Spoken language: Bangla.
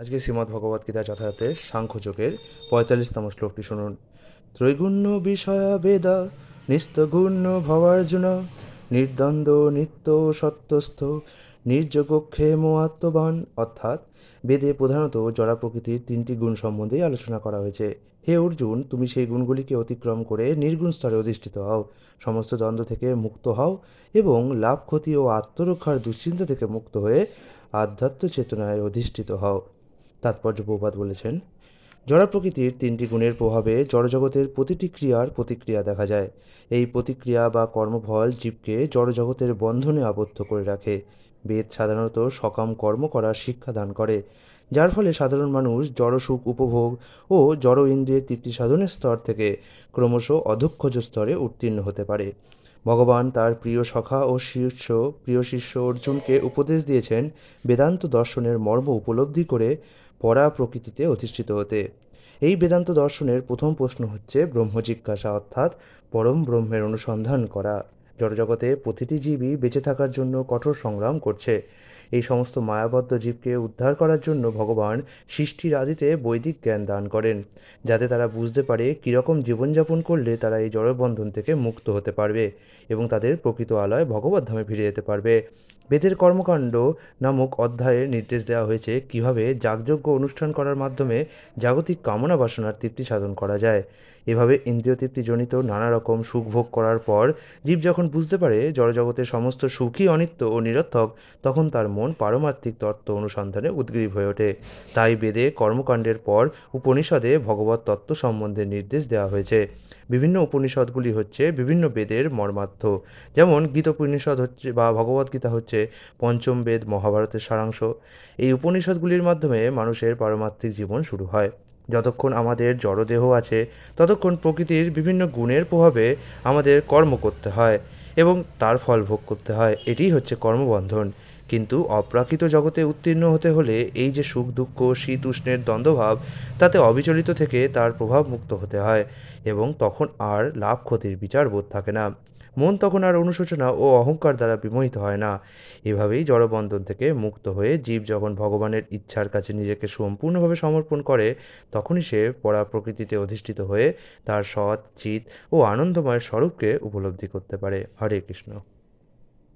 আজকে শ্রীমদ্ভগবদ্গীতা যথার্থের সাংখ্যযোগের ৪৫তম শ্লোকটি শুনুন। ত্রৈগুণ্য বিষয়া বেদা নিস্তগুণ্য ভবার্জুন নির্দ্বন্দ্ব নিত্য সত্যস্থ নির্যোগক্ষেম আত্মবান। অর্থাৎ বেদে প্রধানত জড়া প্রকৃতির ৩টি গুণ সম্বন্ধেই আলোচনা করা হয়েছে। হে অর্জুন, তুমি সেই গুণগুলিকে অতিক্রম করে নির্গুণ স্তরে অধিষ্ঠিত হও, সমস্ত দ্বন্দ্ব থেকে মুক্ত হও এবং লাভ ক্ষতি ও আত্মরক্ষার দুশ্চিন্তা থেকে মুক্ত হয়ে আধ্যাত্ম চেতনায় অধিষ্ঠিত হও। তাৎপর্য প্রভুপাদ বলেছেন, জড় প্রকৃতির ৩টি গুণের প্রভাবে জড়জগতের প্রতিটি ক্রিয়ার প্রতিক্রিয়া দেখা যায়। এই প্রতিক্রিয়া বা কর্মফল জীবকে জড়জগতের বন্ধনে আবদ্ধ করে রাখে। বেদ সাধারণত সকাম কর্ম করার শিক্ষা দান করে, যার ফলে সাধারণ মানুষ জড় সুখ উপভোগ ও জড় ইন্দ্রিয়ের তৃপ্তি সাধনের স্তর থেকে ক্রমশ অধঃক্ষজ স্তরে উত্তীর্ণ হতে পারে। ভগবান তার প্রিয় শিষ্য অর্জুনকে উপদেশ দিয়েছেন বেদান্ত দর্শনের মর্ম উপলব্ধি করে পরা প্রকৃতিতে অধিষ্ঠিত হতে। এই বেদান্ত দর্শনের প্রথম প্রশ্ন হচ্ছে ব্রহ্ম জিজ্ঞাসা, অর্থাৎ পরম ব্রহ্মের অনুসন্ধান করা। জড়জগতে প্রতিটি জীবই বেঁচে থাকার জন্য কঠোর সংগ্রাম করছে। এই সমস্ত মায়াবদ্ধ জীবকে উদ্ধার করার জন্য ভগবান সৃষ্টির আদিতে বৈদিক জ্ঞান দান করেন, যাতে তারা বুঝতে পারে কীরকম জীবনযাপন করলে তারা এই জড়বন্ধন থেকে মুক্ত হতে পারবে এবং তাদের প্রকৃত আলয় ভগবত ধামে ফিরে যেতে পারবে। বেদের কর্মকাণ্ড নামক অধ্যায়ে নির্দেশ দেওয়া হয়েছে কীভাবে যাগযজ্ঞ অনুষ্ঠান করার মাধ্যমে জাগতিক কামনা বাসনার তৃপ্তি সাধন করা যায়। এভাবে ইন্দ্রিয় তৃপ্তিজনিত নানা রকম সুখ ভোগ করার পর জীব যখন বুঝতে পারে জড়জগতের সমস্ত সুখই অনিত্য ও নিরর্থক, তখন তার মন পারমার্থিক তত্ত্ব অনুসন্ধানে উদ্গ্রীব হয়ে ওঠে। তাই বেদে কর্মকাণ্ডের পর উপনিষদে ভগবত তত্ত্ব সম্বন্ধে নির্দেশ দেওয়া হয়েছে। বিভিন্ন উপনিষদগুলি হচ্ছে বিভিন্ন বেদের মর্মার্থ। যেমন গীতোপনিষদ হচ্ছে বা ভগবদ্গীতা হচ্ছে পঞ্চম বেদ, মহাভারতের সারাংশ। এই উপনিষদগুলির মাধ্যমে মানুষের পারমার্থিক জীবন শুরু হয়। যতক্ষণ আমাদের জড়দেহ আছে ততক্ষণ প্রকৃতির বিভিন্ন গুণের প্রভাবে আমাদের কর্ম করতে হয় এবং তার ফল ভোগ করতে হয়। এটিই হচ্ছে কর্মবন্ধন। কিন্তু অপ্রাকৃত জগতে উত্তীর্ণ হতে হলে এই যে সুখ দুঃখ শীত উষ্ণের দ্বন্দ্বভাব, তাতে অবিচলিত থেকে তার প্রভাব মুক্ত হতে হয় এবং তখন আর লাভ ক্ষতির বিচার বোধ থাকে না। মন তখন আর অনুশোচনা ও অহংকার দ্বারা বিমোহিত হয় না। এভাবেই জড়বন্ধন থেকে মুক্ত হয়ে জীব যখন ভগবানের ইচ্ছার কাছে নিজেকে সম্পূর্ণভাবে সমর্পণ করে, তখনই সে পরা প্রকৃতিতে অধিষ্ঠিত হয়ে তার সৎ চিত ও আনন্দময় স্বরূপকে উপলব্ধি করতে পারে। হরে কৃষ্ণ।